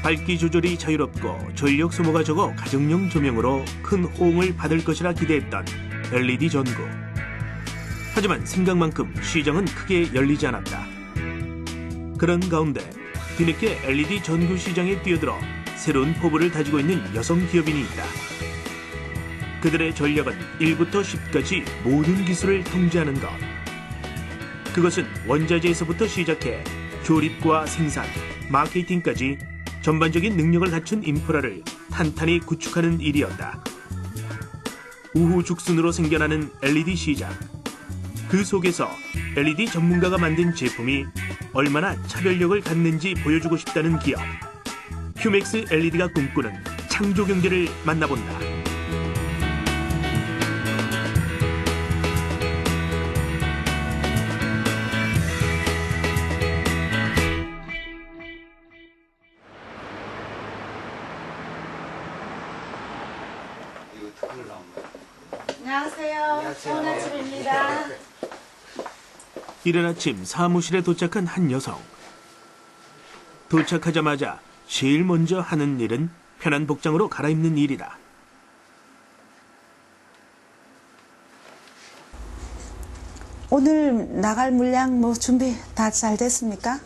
밝기 조절이 자유롭고 전력 소모가 적어 가정용 조명으로 큰 호응을 받을 것이라 기대했던 LED 전구. 하지만 생각만큼 시장은 크게 열리지 않았다. 그런 가운데 뒤늦게 LED 전구 시장에 뛰어들어 새로운 포부를 다지고 있는 여성 기업인이 있다. 그들의 전략은 1부터 10까지 모든 기술을 통제하는 것. 그것은 원자재에서부터 시작해 조립과 생산, 마케팅까지 전반적인 능력을 갖춘 인프라를 탄탄히 구축하는 일이었다. 우후죽순으로 생겨나는 LED 시장. 그 속에서 LED 전문가가 만든 제품이 얼마나 차별력을 갖는지 보여주고 싶다는 기업. 휴맥스 LED가 꿈꾸는 창조 경제를 만나본다. 안녕하세요. 좋은 아침입니다. 이른 아침 사무실에 도착한 한 여성. 도착하자마자 제일 먼저 하는 일은 편한 복장으로 갈아입는 일이다. 오늘 나갈 물량 준비 다 잘 됐습니까?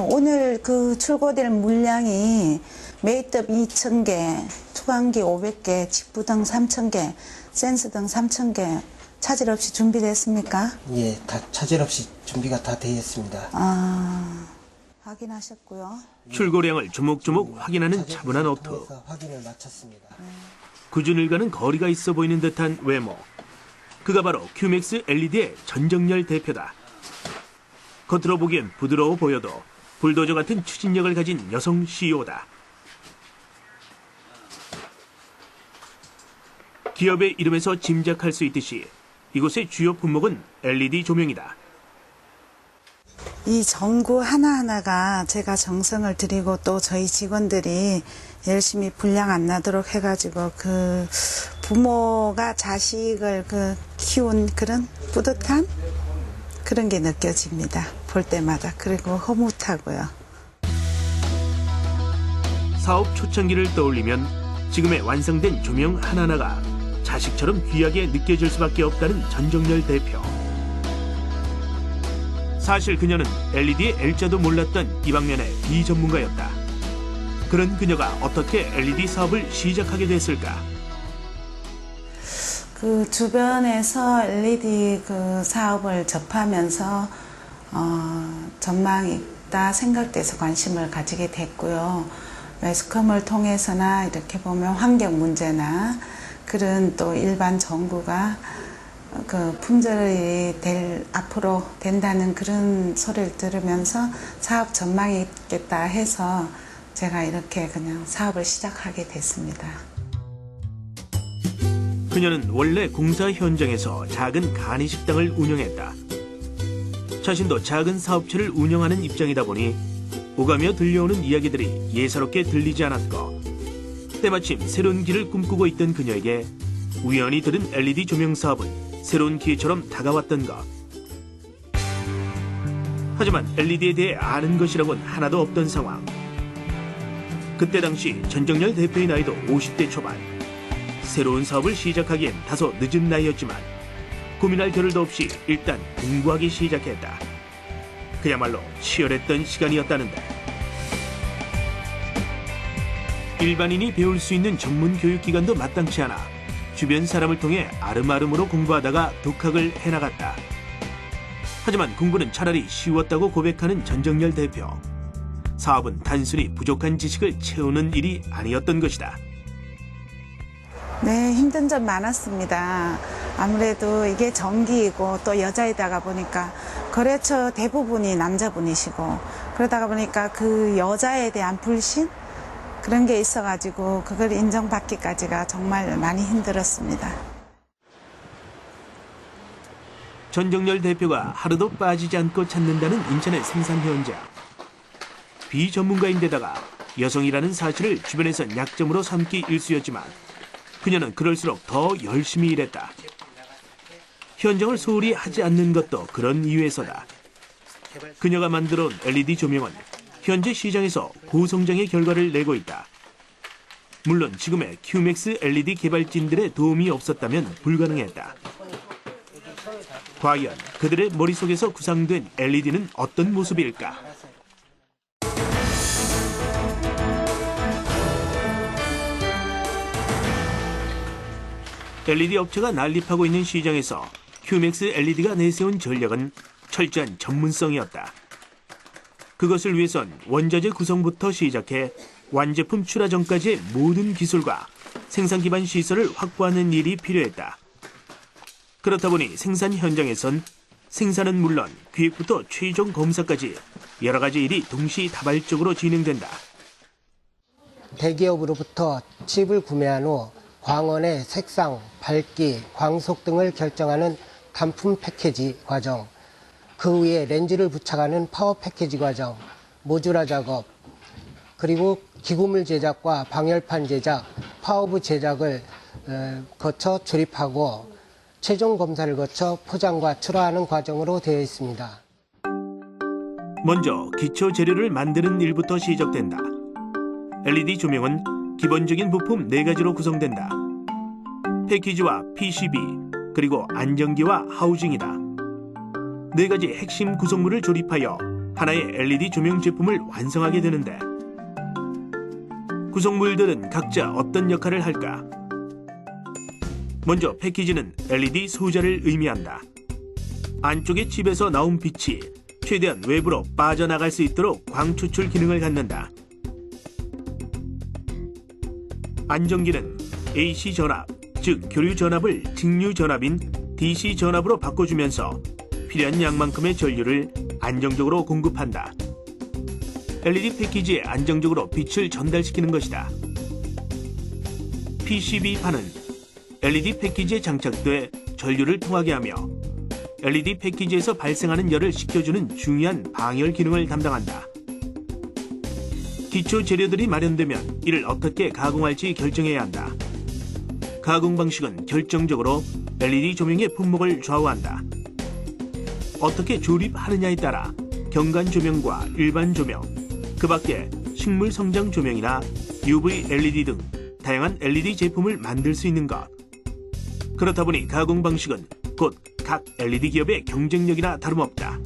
오늘 그 출고될 물량이 메이트업 2,000개, 투광기 500개, 직부등 3,000개, 센스등 3,000개 차질 없이 준비됐습니까? 예, 다 차질 없이 준비가 다 되어 있습니다. 확인하셨고요. 출고량을 조목조목 확인하는 차분한 오토. 확인을 마쳤습니다. 구준일과는 거리가 있어 보이는 듯한 외모. 그가 바로 큐맥스 LED의 전정열 대표다. 겉으로 보기엔 부드러워 보여도 불도저 같은 추진력을 가진 여성 CEO다. 기업의 이름에서 짐작할 수 있듯이 이곳의 주요 품목은 LED 조명이다. 이 전구 하나하나가 제가 정성을 들이고 또 저희 직원들이 열심히 불량 안 나도록 해가지고 그 부모가 자식을 키운 그런 뿌듯함? 그런 게 느껴집니다. 볼 때마다. 그리고 흐뭇하고요. 사업 초창기를 떠올리면 지금의 완성된 조명 하나하나가 자식처럼 귀하게 느껴질 수밖에 없다는 전정열 대표. 사실 그녀는 LED의 L자도 몰랐던 이 방면의 비전문가였다. 그런 그녀가 어떻게 LED 사업을 시작하게 됐을까? 그 주변에서 LED 그 사업을 접하면서 전망이 있다 생각돼서 관심을 가지게 됐고요. 매스컴을 통해서나 이렇게 보면 환경 문제나 그런 또 일반 전구가 그 품절이 앞으로 된다는 그런 소리를 들으면서 사업 전망이 있겠다 해서 제가 이렇게 그냥 사업을 시작하게 됐습니다. 그녀는 원래 공사 현장에서 작은 간이식당을 운영했다. 자신도 작은 사업체를 운영하는 입장이다 보니 오가며 들려오는 이야기들이 예사롭게 들리지 않았고 때마침 새로운 길을 꿈꾸고 있던 그녀에게 우연히 들은 LED 조명 사업은 새로운 기회처럼 다가왔던 것. 하지만 LED에 대해 아는 것이라고는 하나도 없던 상황. 그때 당시 전정열 대표의 나이도 50대 초반. 새로운 사업을 시작하기엔 다소 늦은 나이였지만 고민할 겨를도 없이 일단 공부하기 시작했다. 그야말로 치열했던 시간이었다는데. 일반인이 배울 수 있는 전문 교육기관도 마땅치 않아 주변 사람을 통해 아름아름으로 공부하다가 독학을 해나갔다. 하지만 공부는 차라리 쉬웠다고 고백하는 전정열 대표. 사업은 단순히 부족한 지식을 채우는 일이 아니었던 것이다. 네, 힘든 점 많았습니다. 아무래도 이게 전기이고 또 여자이다가 보니까 거래처 대부분이 남자분이시고 그러다가 보니까 그 여자에 대한 불신? 그런 게 있어가지고 그걸 인정받기까지가 정말 많이 힘들었습니다. 전정열 대표가 하루도 빠지지 않고 찾는다는 인천의 생산 현장. 비전문가인데다가 여성이라는 사실을 주변에선 약점으로 삼기 일쑤였지만 그녀는 그럴수록 더 열심히 일했다. 현장을 소홀히 하지 않는 것도 그런 이유에서다. 그녀가 만들어온 LED 조명은 현재 시장에서 고성장의 결과를 내고 있다. 물론 지금의 큐맥스 LED 개발진들의 도움이 없었다면 불가능했다. 과연 그들의 머릿속에서 구상된 LED는 어떤 모습일까? LED 업체가 난립하고 있는 시장에서 큐맥스 LED가 내세운 전략은 철저한 전문성이었다. 그것을 위해선 원자재 구성부터 시작해 완제품 출하 전까지의 모든 기술과 생산 기반 시설을 확보하는 일이 필요했다. 그렇다 보니 생산 현장에선 생산은 물론 기획부터 최종 검사까지 여러 가지 일이 동시다발적으로 진행된다. 대기업으로부터 칩을 구매한 후 광원의 색상, 밝기, 광속 등을 결정하는 단품 패키지 과정, 그 위에 렌즈를 부착하는 파워 패키지 과정, 모듈화 작업, 그리고 기구물 제작과 방열판 제작, 파워부 제작을 거쳐 조립하고 최종 검사를 거쳐 포장과 출하하는 과정으로 되어 있습니다. 먼저 기초 재료를 만드는 일부터 시작된다. LED 조명은 기본적인 부품 4가지로 구성된다. 패키지와 PCB, 그리고 안전기와 하우징이다. 4가지 핵심 구성물을 조립하여 하나의 LED 조명 제품을 완성하게 되는데, 구성물들은 각자 어떤 역할을 할까? 먼저 패키지는 LED 소자를 의미한다. 안쪽의 칩에서 나온 빛이 최대한 외부로 빠져나갈 수 있도록 광추출 기능을 갖는다. 안전기는 AC 전압, 즉 교류 전압을 직류 전압인 DC 전압으로 바꿔주면서 필요한 양만큼의 전류를 안정적으로 공급한다. LED 패키지에 안정적으로 빛을 전달시키는 것이다. PCB판은 LED 패키지에 장착돼 전류를 통하게 하며 LED 패키지에서 발생하는 열을 식혀주는 중요한 방열 기능을 담당한다. 기초 재료들이 마련되면 이를 어떻게 가공할지 결정해야 한다. 가공 방식은 결정적으로 LED 조명의 품목을 좌우한다. 어떻게 조립하느냐에 따라 경관 조명과 일반 조명, 그 밖에 식물 성장 조명이나 UV LED 등 다양한 LED 제품을 만들 수 있는 것. 그렇다 보니 가공 방식은 곧 각 LED 기업의 경쟁력이나 다름없다.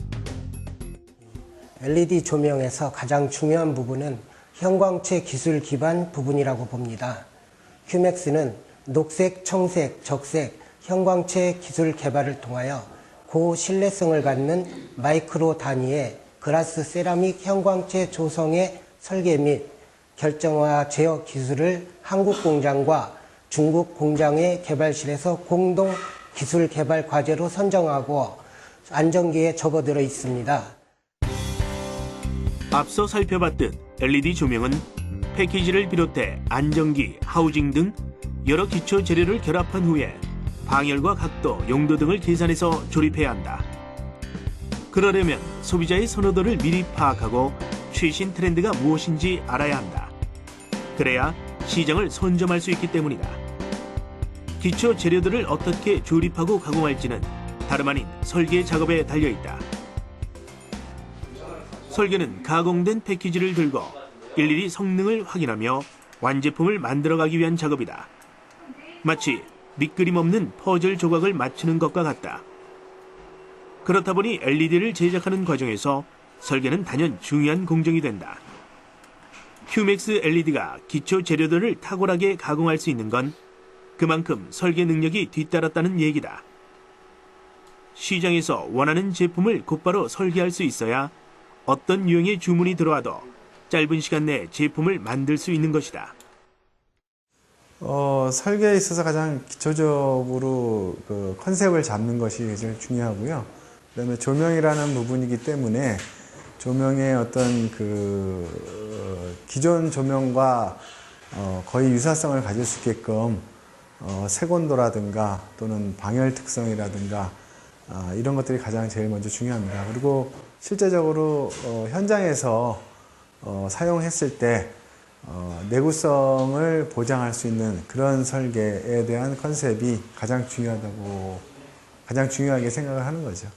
LED 조명에서 가장 중요한 부분은 형광체 기술 기반 부분이라고 봅니다. 큐맥스는 녹색, 청색, 적색 형광체 기술 개발을 통하여 고신뢰성을 갖는 마이크로 단위의 글라스 세라믹 형광체 조성의 설계 및 결정화 제어 기술을 한국 공장과 중국 공장의 개발실에서 공동 기술 개발 과제로 선정하고 안전기에 접어들어 있습니다. 앞서 살펴봤듯 LED 조명은 패키지를 비롯해 안전기, 하우징 등 여러 기초 재료를 결합한 후에 방열과 각도, 용도 등을 계산해서 조립해야 한다. 그러려면 소비자의 선호도를 미리 파악하고 최신 트렌드가 무엇인지 알아야 한다. 그래야 시장을 선점할 수 있기 때문이다. 기초 재료들을 어떻게 조립하고 가공할지는 다름 아닌 설계 작업에 달려있다. 설계는 가공된 패키지를 들고 일일이 성능을 확인하며 완제품을 만들어가기 위한 작업이다. 마치 밑그림 없는 퍼즐 조각을 맞추는 것과 같다. 그렇다 보니 LED를 제작하는 과정에서 설계는 단연 중요한 공정이 된다. 큐맥스 LED가 기초 재료들을 탁월하게 가공할 수 있는 건 그만큼 설계 능력이 뒤따랐다는 얘기다. 시장에서 원하는 제품을 곧바로 설계할 수 있어야 어떤 유형의 주문이 들어와도 짧은 시간 내에 제품을 만들 수 있는 것이다. 설계에 있어서 가장 기초적으로 그 컨셉을 잡는 것이 제일 중요하고요. 그다음에 조명이라는 부분이기 때문에 조명의 어떤 기존 조명과 거의 유사성을 가질 수 있게끔 색온도라든가 또는 방열 특성이라든가 이런 것들이 가장 제일 먼저 중요합니다. 그리고 실제적으로 현장에서 사용했을 때 내구성을 보장할 수 있는 그런 설계에 대한 컨셉이 가장 중요하게 생각을 하는 거죠.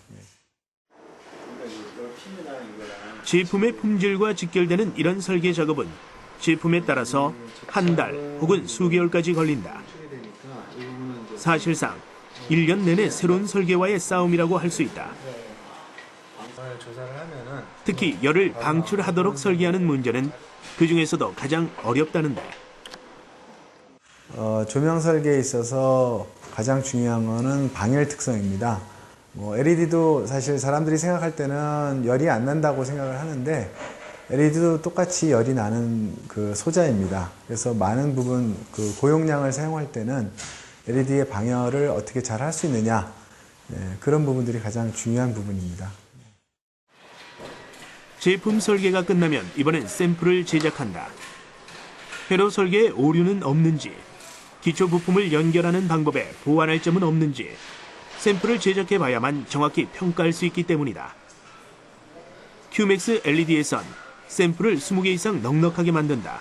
제품의 품질과 직결되는 이런 설계 작업은 제품에 따라서 한 달 혹은 수개월까지 걸린다. 사실상 1년 내내 새로운 설계와의 싸움이라고 할 수 있다. 특히 열을 방출하도록 설계하는 문제는 그 중에서도 가장 어렵다는데. 조명 설계에 있어서 가장 중요한 것은 방열 특성입니다. LED도 사실 사람들이 생각할 때는 열이 안 난다고 생각을 하는데 LED도 똑같이 열이 나는 그 소자입니다. 그래서 많은 부분 그 고용량을 사용할 때는 LED의 방열을 어떻게 잘 할 수 있느냐, 그런 부분들이 가장 중요한 부분입니다. 제품 설계가 끝나면 이번엔 샘플을 제작한다. 회로 설계에 오류는 없는지, 기초 부품을 연결하는 방법에 보완할 점은 없는지 샘플을 제작해 봐야만 정확히 평가할 수 있기 때문이다. 큐맥스 LED에선 샘플을 20개 이상 넉넉하게 만든다.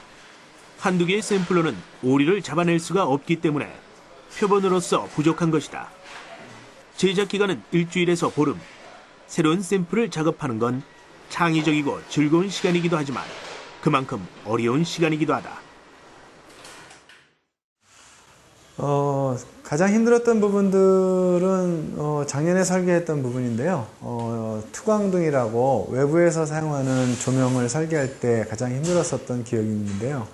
한두 개의 샘플로는 오류를 잡아낼 수가 없기 때문에 표본으로서 부족한 것이다. 제작 기간은 일주일에서 보름. 새로운 샘플을 작업하는 건 창의적이고 즐거운 시간이기도 하지만 그만큼 어려운 시간이기도 하다. 가장 힘들었던 부분들은 작년에 설계했던 부분인데요. 투광등이라고 외부에서 사용하는 조명을 설계할 때 가장 힘들었었던 기억이 있는데요.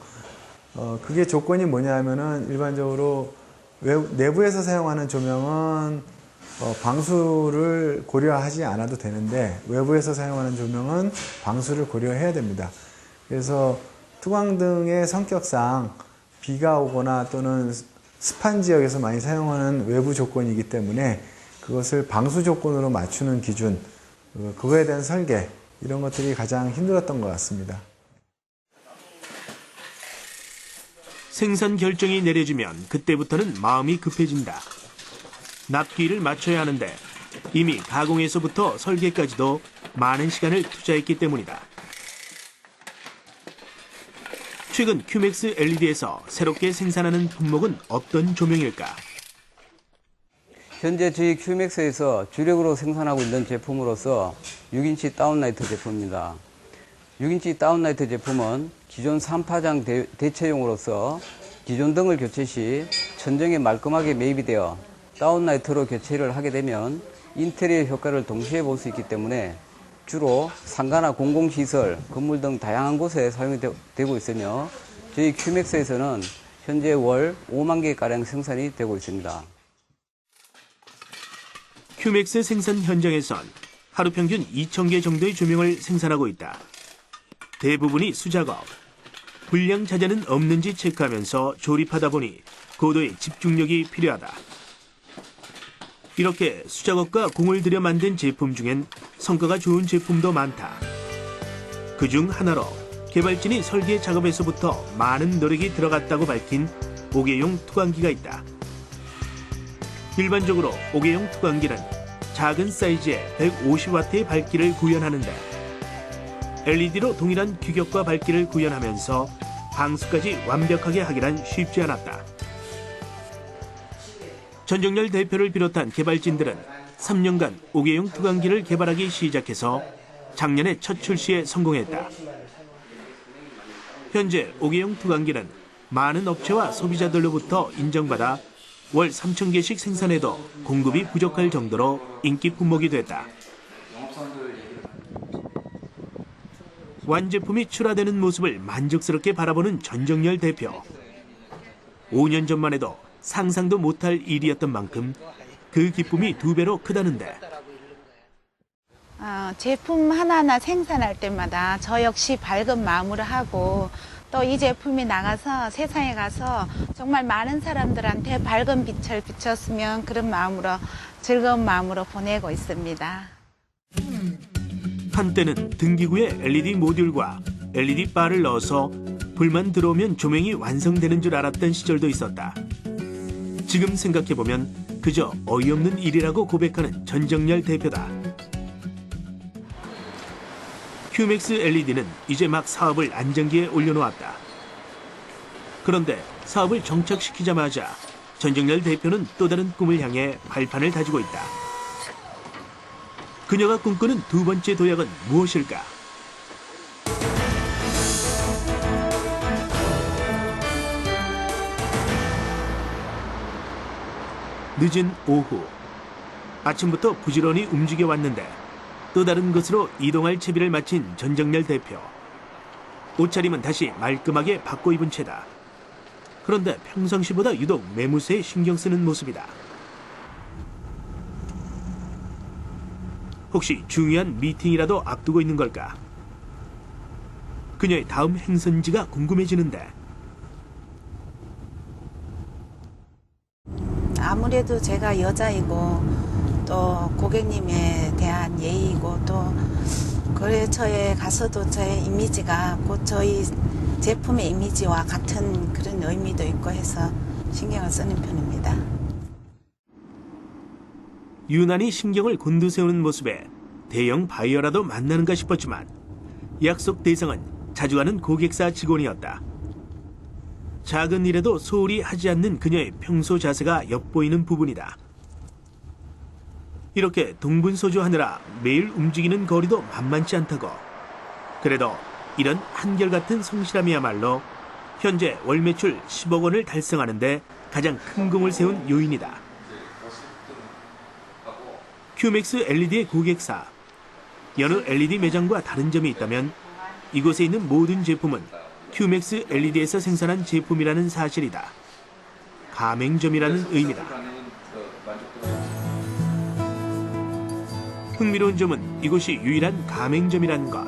그게 조건이 뭐냐 하면은 일반적으로 내부에서 사용하는 조명은 방수를 고려하지 않아도 되는데 외부에서 사용하는 조명은 방수를 고려해야 됩니다. 그래서 투광등의 성격상 비가 오거나 또는 습한 지역에서 많이 사용하는 외부 조건이기 때문에 그것을 방수 조건으로 맞추는 기준, 그거에 대한 설계, 이런 것들이 가장 힘들었던 것 같습니다. 생산 결정이 내려지면 그때부터는 마음이 급해진다. 납기를 맞춰야 하는데 이미 가공에서부터 설계까지도 많은 시간을 투자했기 때문이다. 최근 큐맥스 LED에서 새롭게 생산하는 품목은 어떤 조명일까? 현재 저희 큐맥스에서 주력으로 생산하고 있는 제품으로서 6인치 다운라이트 제품입니다. 6인치 다운라이트 제품은 기존 3파장 대체용으로서 기존 등을 교체 시 천정에 말끔하게 매입이 되어 다운라이트로 교체를 하게 되면 인테리어 효과를 동시에 볼 수 있기 때문에 주로 상가나 공공시설, 건물 등 다양한 곳에 사용이 되고 있으며 저희 큐맥스에서는 현재 월 5만 개가량 생산이 되고 있습니다. 큐맥스 생산 현장에선 하루 평균 2,000개 정도의 조명을 생산하고 있다. 대부분이 수작업. 불량 자재는 없는지 체크하면서 조립하다 보니 고도의 집중력이 필요하다. 이렇게 수작업과 공을 들여 만든 제품 중엔 성과가 좋은 제품도 많다. 그중 하나로 개발진이 설계 작업에서부터 많은 노력이 들어갔다고 밝힌 5개용 투광기가 있다. 일반적으로 5개용 투광기는 작은 사이즈의 150W의 밝기를 구현하는데 LED로 동일한 규격과 밝기를 구현하면서 방수까지 완벽하게 하기란 쉽지 않았다. 전정열 대표를 비롯한 개발진들은 3년간 5개용 투광기를 개발하기 시작해서 작년에 첫 출시에 성공했다. 현재 5개용 투광기는 많은 업체와 소비자들로부터 인정받아 월 3,000개씩 생산해도 공급이 부족할 정도로 인기 품목이 됐다. 완제품이 출하되는 모습을 만족스럽게 바라보는 전정열 대표. 5년 전만 해도 상상도 못할 일이었던 만큼 그 기쁨이 2배로 크다는데. 제품 하나하나 생산할 때마다 저 역시 밝은 마음으로 하고 또 이 제품이 나가서 세상에 가서 정말 많은 사람들한테 밝은 빛을 비췄으면 그런 마음으로 즐거운 마음으로 보내고 있습니다. 한때는 등기구에 LED 모듈과 LED 바를 넣어서 불만 들어오면 조명이 완성되는 줄 알았던 시절도 있었다. 지금 생각해보면 그저 어이없는 일이라고 고백하는 전정열 대표다. 큐맥스 LED는 이제 막 사업을 안정기에 올려놓았다. 그런데 사업을 정착시키자마자 전정열 대표는 또 다른 꿈을 향해 발판을 다지고 있다. 그녀가 꿈꾸는 두 번째 도약은 무엇일까? 늦은 오후. 아침부터 부지런히 움직여 왔는데 또 다른 곳으로 이동할 채비를 마친 전정렬 대표. 옷차림은 다시 말끔하게 바꿔 입은 채다. 그런데 평상시보다 유독 매무새에 신경 쓰는 모습이다. 혹시 중요한 미팅이라도 앞두고 있는 걸까? 그녀의 다음 행선지가 궁금해지는데 아무래도 제가 여자이고 또 고객님에 대한 예의이고 또 거래처에 가서도 저의 이미지가 곧 저희 제품의 이미지와 같은 그런 의미도 있고 해서 신경을 쓰는 편입니다. 유난히 신경을 곤두세우는 모습에 대형 바이어라도 만나는가 싶었지만 약속 대상은 자주 가는 고객사 직원이었다. 작은 일에도 소홀히 하지 않는 그녀의 평소 자세가 엿보이는 부분이다. 이렇게 동분서주하느라 매일 움직이는 거리도 만만치 않다고. 그래도 이런 한결같은 성실함이야말로 현재 월 매출 10억 원을 달성하는 데 가장 큰 공을 세운 요인이다. 큐맥스 LED의 고객사. 여느 LED 매장과 다른 점이 있다면 이곳에 있는 모든 제품은 큐맥스 LED에서 생산한 제품이라는 사실이다. 가맹점이라는 의미다. 흥미로운 점은 이곳이 유일한 가맹점이라는 것.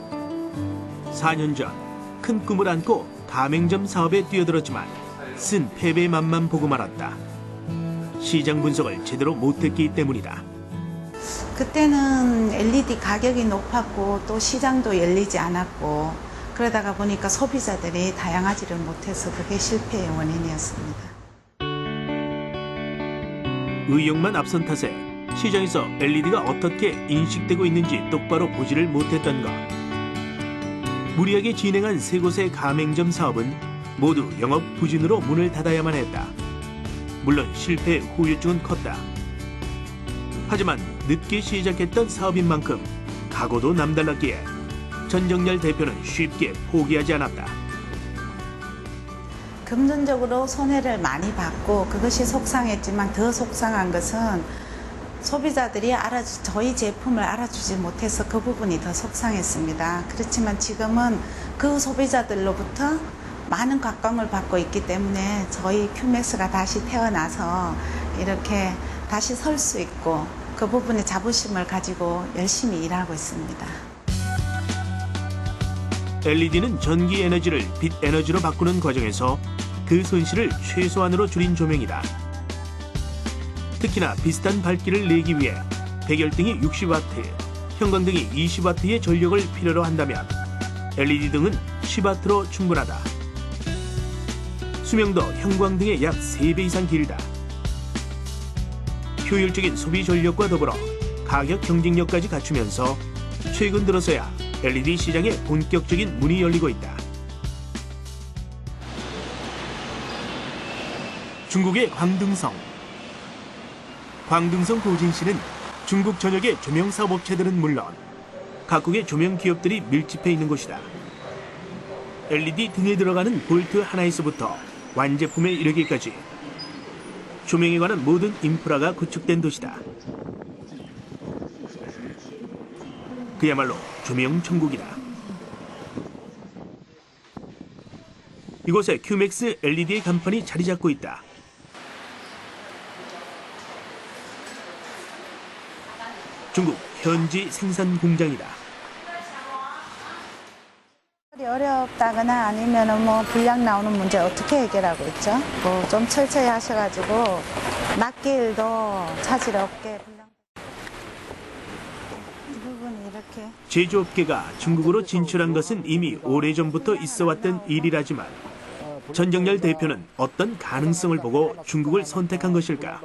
4년 전 큰 꿈을 안고 가맹점 사업에 뛰어들었지만 쓴 패배의 맛만 보고 말았다. 시장 분석을 제대로 못했기 때문이다. 그때는 LED 가격이 높았고 또 시장도 열리지 않았고 그러다가 보니까 소비자들이 다양하지를 못해서 그게 실패의 원인이었습니다. 의욕만 앞선 탓에 시장에서 LED가 어떻게 인식되고 있는지 똑바로 보지를 못했던 것. 무리하게 진행한 세 곳의 가맹점 사업은 모두 영업 부진으로 문을 닫아야만 했다. 물론 실패의 후유증은 컸다. 하지만 늦게 시작했던 사업인 만큼 각오도 남달랐기에 전정렬 대표는 쉽게 포기하지 않았다. 금전적으로 손해를 많이 받고 그것이 속상했지만 더 속상한 것은 소비자들이 저희 제품을 알아주지 못해서 그 부분이 더 속상했습니다. 그렇지만 지금은 그 소비자들로부터 많은 각광을 받고 있기 때문에 저희 큐맥스가 다시 태어나서 이렇게 다시 설 수 있고 그 부분에 자부심을 가지고 열심히 일하고 있습니다. LED는 전기 에너지를 빛 에너지로 바꾸는 과정에서 그 손실을 최소한으로 줄인 조명이다. 특히나 비슷한 밝기를 내기 위해 백열등이 60W, 형광등이 20W의 전력을 필요로 한다면 LED 등은 10W로 충분하다. 수명도 형광등의 약 3배 이상 길다. 효율적인 소비 전력과 더불어 가격 경쟁력까지 갖추면서 최근 들어서야 LED 시장에 본격적인 문이 열리고 있다. 중국의 광등성. 광등성 고진시는 중국 전역의 조명 사업업체들은 물론 각국의 조명 기업들이 밀집해 있는 곳이다. LED 등에 들어가는 볼트 하나에서부터 완제품에 이르기까지 조명에 관한 모든 인프라가 구축된 도시다. 그야말로 조명 천국이다. 이곳에 큐맥스 LED의 간판이 자리 잡고 있다. 중국 현지 생산 공장이다. 어렵다거나 아니면 뭐 불량 나오는 문제 어떻게 해결하고 있죠? 뭐 좀 철저히 하셔가지고 낱길도 차질 없게 이 부분 이렇게 제조업계가 중국으로 진출한 것은 이미 오래전부터 있어왔던 일이라지만 전정렬 대표는 어떤 가능성을 보고 중국을 선택한 것일까?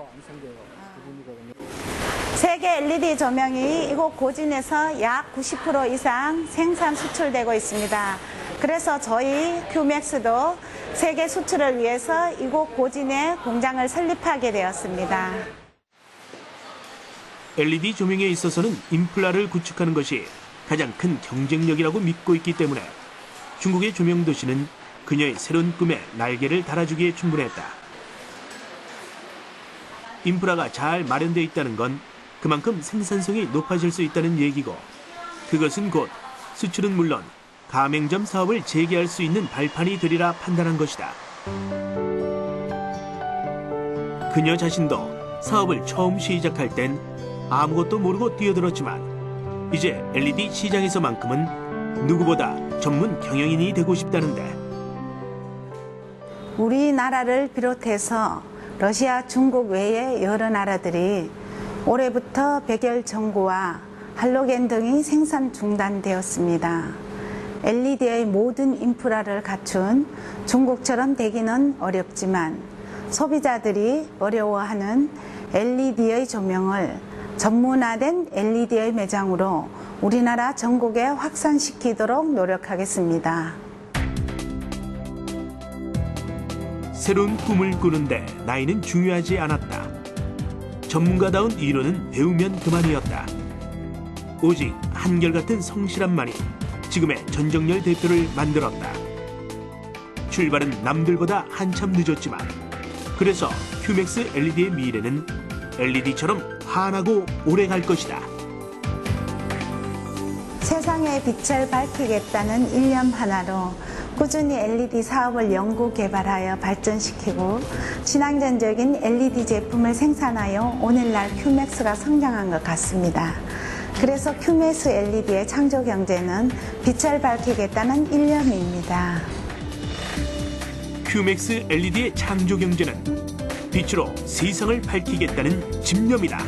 세계 LED 조명이 이곳 고진에서 약 90% 이상 생산 수출되고 있습니다. 그래서 저희 큐맥스도 세계 수출을 위해서 이곳 고진에 공장을 설립하게 되었습니다. LED 조명에 있어서는 인프라를 구축하는 것이 가장 큰 경쟁력이라고 믿고 있기 때문에 중국의 조명 도시는 그녀의 새로운 꿈에 날개를 달아주기에 충분했다. 인프라가 잘 마련되어 있다는 건 그만큼 생산성이 높아질 수 있다는 얘기고, 그것은 곧 수출은 물론 가맹점 사업을 재개할 수 있는 발판이 되리라 판단한 것이다. 그녀 자신도 사업을 처음 시작할 땐 아무것도 모르고 뛰어들었지만 이제 LED 시장에서만큼은 누구보다 전문 경영인이 되고 싶다는데, 우리나라를 비롯해서 러시아, 중국 외의 여러 나라들이 올해부터 백열 전구와 할로겐 등이 생산 중단되었습니다. LED의 모든 인프라를 갖춘 중국처럼 되기는 어렵지만 소비자들이 어려워하는 LED의 조명을 전문화된 LED의 매장으로 우리나라 전국에 확산시키도록 노력하겠습니다. 새로운 꿈을 꾸는데 나이는 중요하지 않았다. 전문가다운 이론은 배우면 그만이었다. 오직 한결같은 성실함만이 지금의 전정열 대표를 만들었다. 출발은 남들보다 한참 늦었지만 그래서 큐맥스 LED의 미래는 LED처럼 환하고 오래 갈 것이다. 세상의 빛을 밝히겠다는 일념 하나로 꾸준히 LED 사업을 연구 개발하여 발전시키고 친환경적인 LED 제품을 생산하여 오늘날 큐맥스가 성장한 것 같습니다. 그래서 큐맥스 LED의 창조 경제는 빛을 밝히겠다는 일념입니다. 큐맥스 LED의 창조 경제는 빛으로 세상을 밝히겠다는 집념이다.